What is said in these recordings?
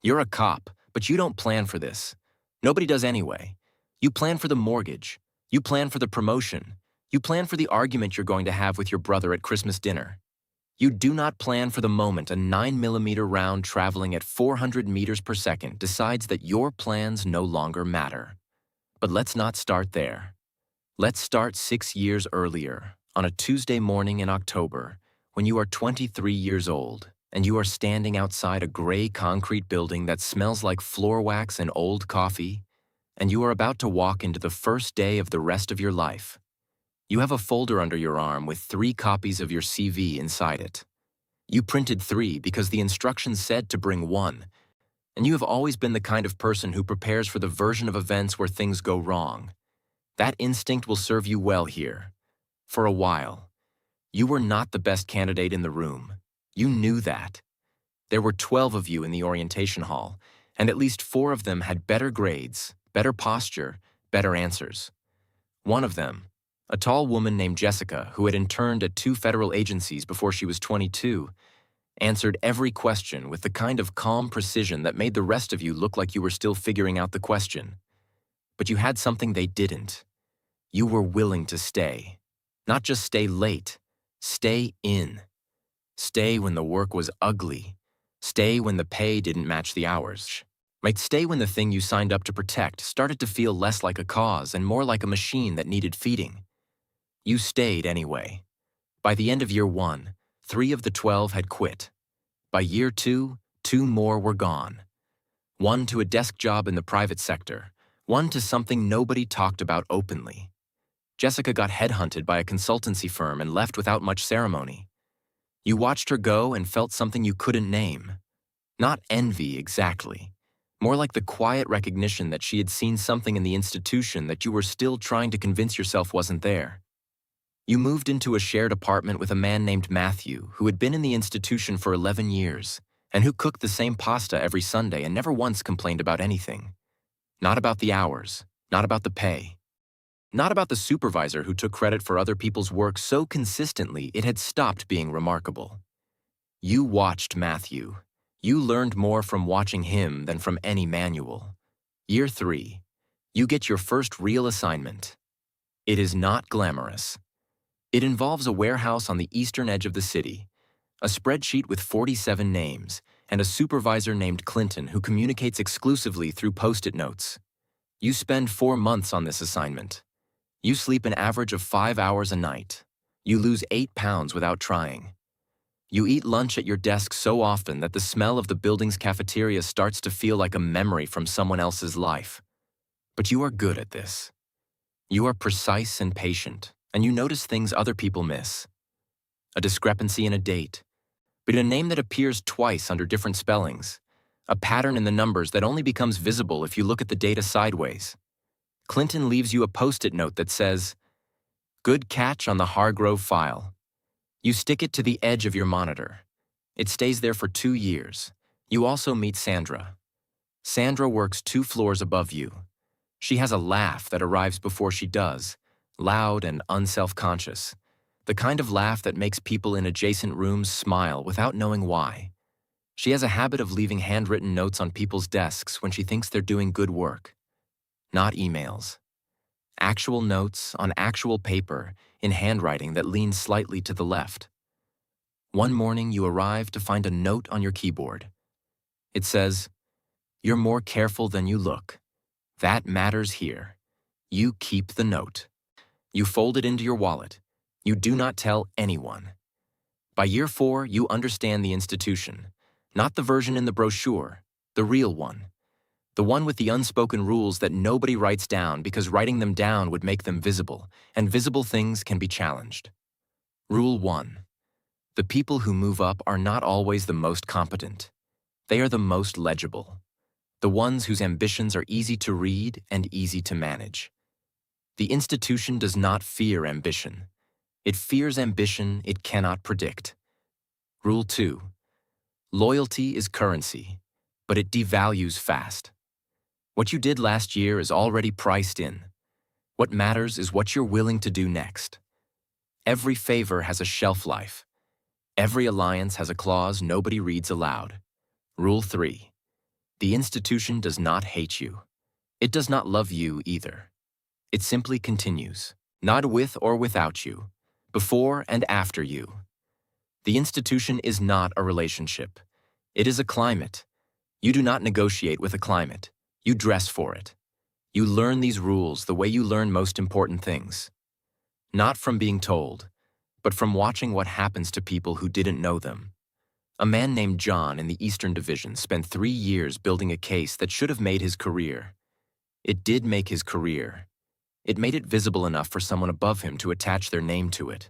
You're a cop, but you don't plan for this. Nobody does anyway. You plan for the mortgage. You plan for the promotion. You plan for the argument you're going to have with your brother at Christmas dinner. You do not plan for the moment a 9mm round traveling at 400 meters per second decides that your plans no longer matter. But let's not start there. Let's start 6 years earlier, on a Tuesday morning in October, when you are 23 years old, and you are standing outside a gray concrete building that smells like floor wax and old coffee, and you are about to walk into the first day of the rest of your life. You have a folder under your arm with 3 copies of your CV inside it. You printed 3 because the instructions said to bring 1, and you have always been the kind of person who prepares for the version of events where things go wrong. That instinct will serve you well here. For a while. You were not the best candidate in the room. You knew that. There were 12 of you in the orientation hall, and at least 4 of them had better grades, better posture, better answers. One of them, a tall woman named Jessica, who had interned at 2 federal agencies before she was 22, answered every question with the kind of calm precision that made the rest of you look like you were still figuring out the question. But you had something they didn't. You were willing to stay. Not just stay late. Stay in. Stay when the work was ugly. Stay when the pay didn't match the hours. Might stay when the thing you signed up to protect started to feel less like a cause and more like a machine that needed feeding. You stayed anyway. By the end of year 1, 3 of the 12 had quit. By year 2, 2 more were gone. 1 to a desk job in the private sector, 1 to something nobody talked about openly. Jessica got headhunted by a consultancy firm and left without much ceremony. You watched her go and felt something you couldn't name. Not envy exactly. More like the quiet recognition that she had seen something in the institution that you were still trying to convince yourself wasn't there. You moved into a shared apartment with a man named Matthew, who had been in the institution for 11 years, and who cooked the same pasta every Sunday and never once complained about anything. Not about the hours, not about the pay. Not about the supervisor who took credit for other people's work so consistently it had stopped being remarkable. You watched Matthew. You learned more from watching him than from any manual. Year 3. You get your first real assignment. It is not glamorous. It involves a warehouse on the eastern edge of the city, a spreadsheet with 47 names, and a supervisor named Clinton who communicates exclusively through Post-it notes. You spend 4 months on this assignment. You sleep an average of 5 hours a night. You lose 8 pounds without trying. You eat lunch at your desk so often that the smell of the building's cafeteria starts to feel like a memory from someone else's life. But you are good at this. You are precise and patient, and you notice things other people miss. A discrepancy in a date, but a name that appears twice under different spellings. A pattern in the numbers that only becomes visible if you look at the data sideways. Clinton leaves you a Post-it note that says, "Good catch on the Hargrove file." You stick it to the edge of your monitor. It stays there for 2 years. You also meet Sandra. Sandra works 2 floors above you. She has a laugh that arrives before she does, loud and unself-conscious. The kind of laugh that makes people in adjacent rooms smile without knowing why. She has a habit of leaving handwritten notes on people's desks when she thinks they're doing good work. Not emails. Actual notes on actual paper in handwriting that leans slightly to the left. One morning you arrive to find a note on your keyboard. It says, "You're more careful than you look. That matters here. You keep the note." You fold it into your wallet. You do not tell anyone. By year 4, you understand the institution. Not the version in the brochure, the real one. The one with the unspoken rules that nobody writes down because writing them down would make them visible, and visible things can be challenged. Rule 1. The people who move up are not always the most competent. They are the most legible. The ones whose ambitions are easy to read and easy to manage. The institution does not fear ambition. It fears ambition it cannot predict. Rule 2. Loyalty is currency, but it devalues fast. What you did last year is already priced in. What matters is what you're willing to do next. Every favor has a shelf life. Every alliance has a clause nobody reads aloud. Rule 3. The institution does not hate you. It does not love you either. It simply continues, not with or without you, before and after you. The institution is not a relationship. It is a climate. You do not negotiate with a climate. You dress for it. You learn these rules the way you learn most important things. Not from being told, but from watching what happens to people who didn't know them. A man named John in the Eastern Division spent 3 years building a case that should have made his career. It did make his career. It made it visible enough for someone above him to attach their name to it.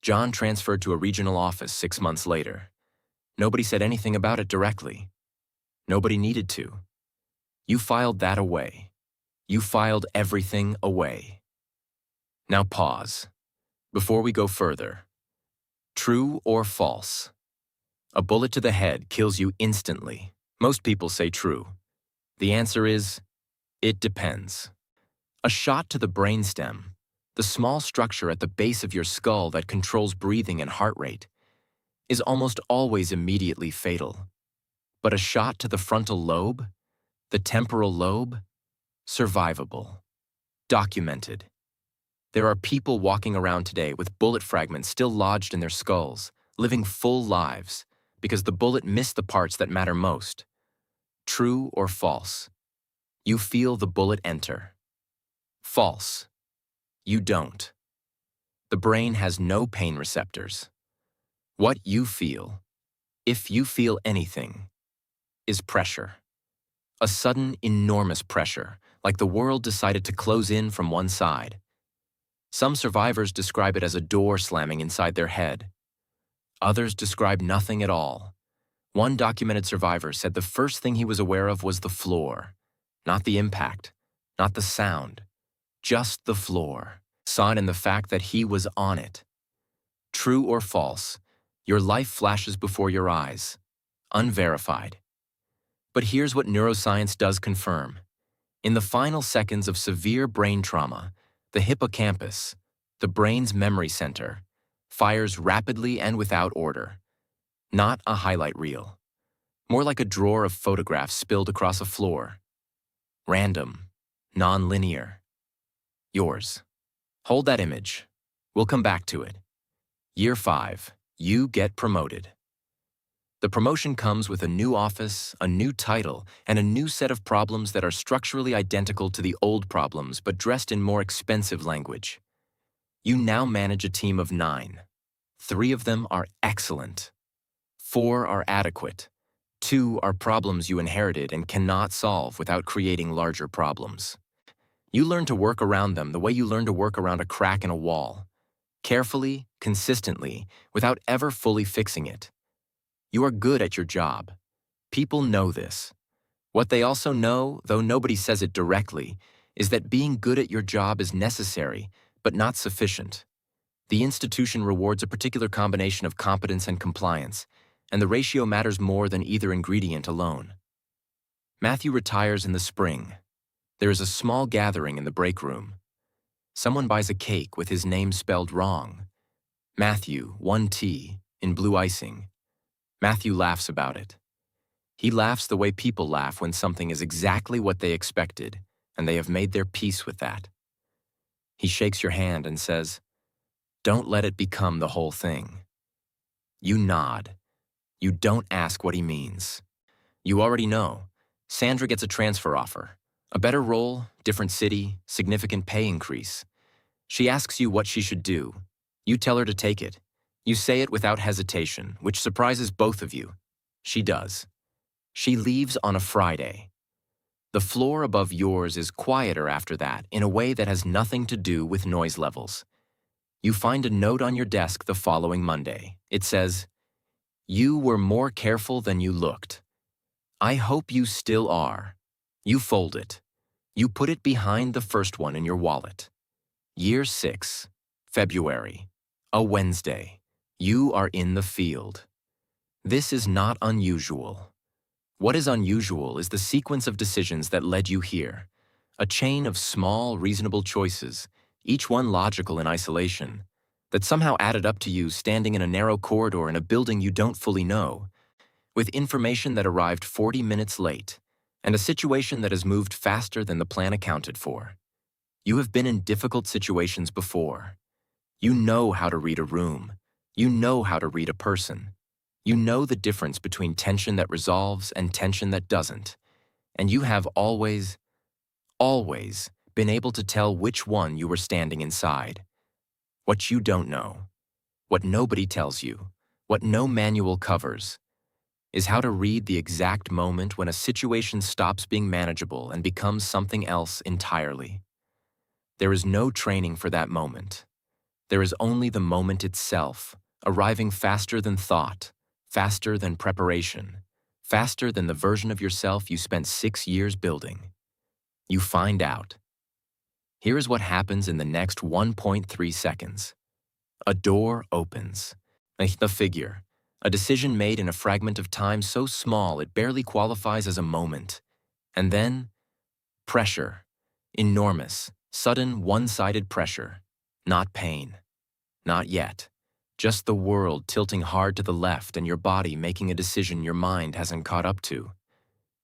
John transferred to a regional office 6 months later. Nobody said anything about it directly. Nobody needed to. You filed that away. You filed everything away. Now pause. Before we go further. True or false? A bullet to the head kills you instantly. Most people say true. The answer is, it depends. A shot to the brainstem, the small structure at the base of your skull that controls breathing and heart rate, is almost always immediately fatal. But a shot to the frontal lobe, the temporal lobe, survivable. Documented. There are people walking around today with bullet fragments still lodged in their skulls, living full lives, because the bullet missed the parts that matter most. True or false? You feel the bullet enter. False. You don't. The brain has no pain receptors. What you feel, if you feel anything, is pressure. A sudden, enormous pressure, like the world decided to close in from one side. Some survivors describe it as a door slamming inside their head. Others describe nothing at all. One documented survivor said the first thing he was aware of was the floor. Not the impact, not the sound, just the floor. Saw it in the fact that he was on it. True or false, your life flashes before your eyes. Unverified. But here's what neuroscience does confirm. In the final seconds of severe brain trauma, the hippocampus, the brain's memory center, fires rapidly and without order. Not a highlight reel. More like a drawer of photographs spilled across a floor. Random, non-linear. Yours. Hold that image. We'll come back to it. Year 5, you get promoted. The promotion comes with a new office, a new title, and a new set of problems that are structurally identical to the old problems but dressed in more expensive language. You now manage a team of 9. 3 of them are excellent. 4 are adequate. 2 are problems you inherited and cannot solve without creating larger problems. You learn to work around them the way you learn to work around a crack in a wall. Carefully, consistently, without ever fully fixing it. You are good at your job. People know this. What they also know, though nobody says it directly, is that being good at your job is necessary, but not sufficient. The institution rewards a particular combination of competence and compliance, and the ratio matters more than either ingredient alone. Matthew retires in the spring. There is a small gathering in the break room. Someone buys a cake with his name spelled wrong. Matthew, 1T, in blue icing. Matthew laughs about it. He laughs the way people laugh when something is exactly what they expected, and they have made their peace with that. He shakes your hand and says, "Don't let it become the whole thing." You nod. You don't ask what he means. You already know. Sandra gets a transfer offer. A better role, different city, significant pay increase. She asks you what she should do. You tell her to take it. You say it without hesitation, which surprises both of you. She does. She leaves on a Friday. The floor above yours is quieter after that in a way that has nothing to do with noise levels. You find a note on your desk the following Monday. It says, "You were more careful than you looked. I hope you still are." You fold it. You put it behind the first one in your wallet. Year 6, February, a Wednesday. You are in the field. This is not unusual. What is unusual is the sequence of decisions that led you here. A chain of small, reasonable choices, each one logical in isolation, that somehow added up to you standing in a narrow corridor in a building you don't fully know. with information that arrived 40 minutes late, and a situation that has moved faster than the plan accounted for. You have been in difficult situations before. You know how to read a room. You know how to read a person. You know the difference between tension that resolves and tension that doesn't. And you have always been able to tell which one you were standing inside. What you don't know, what nobody tells you, what no manual covers, is how to read the exact moment when a situation stops being manageable and becomes something else entirely. There is no training for that moment. There is only the moment itself, arriving faster than thought, faster than preparation, faster than the version of yourself you spent 6 years building. You find out. Here is what happens in the next 1.3 seconds. A door opens. A figure. A decision made in a fragment of time so small it barely qualifies as a moment. And then, pressure. Enormous, sudden, one-sided pressure. Not pain. Not yet. Just the world tilting hard to the left and your body making a decision your mind hasn't caught up to.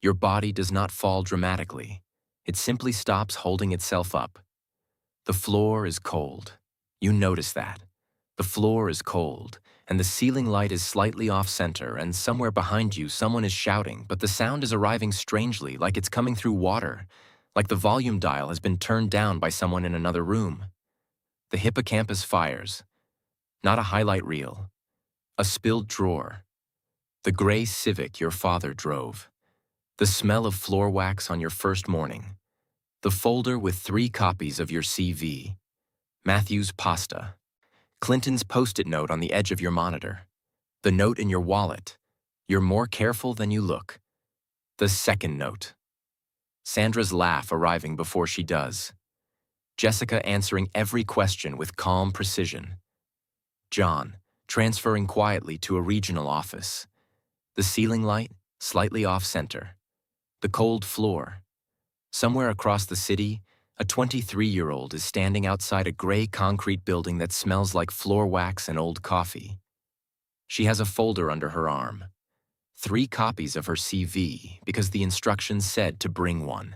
Your body does not fall dramatically. It simply stops holding itself up. The floor is cold. You notice that. The floor is cold, and the ceiling light is slightly off-center, and somewhere behind you someone is shouting, but the sound is arriving strangely, like it's coming through water, like the volume dial has been turned down by someone in another room. The hippocampus fires. Not a highlight reel. A spilled drawer. The gray Civic your father drove. The smell of floor wax on your first morning. The folder with 3 copies of your CV. Matthew's pasta. Clinton's Post-it note on the edge of your monitor. The note in your wallet. You're more careful than you look. The second note. Sandra's laugh arriving before she does. Jessica answering every question with calm precision. John, transferring quietly to a regional office. The ceiling light, slightly off-center. The cold floor. Somewhere across the city, a 23-year-old is standing outside a gray concrete building that smells like floor wax and old coffee. She has a folder under her arm. 3 copies of her CV because the instructions said to bring one,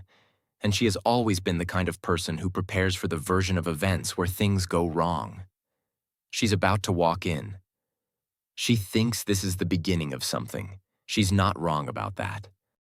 and she has always been the kind of person who prepares for the version of events where things go wrong. She's about to walk in. She thinks this is the beginning of something. She's not wrong about that.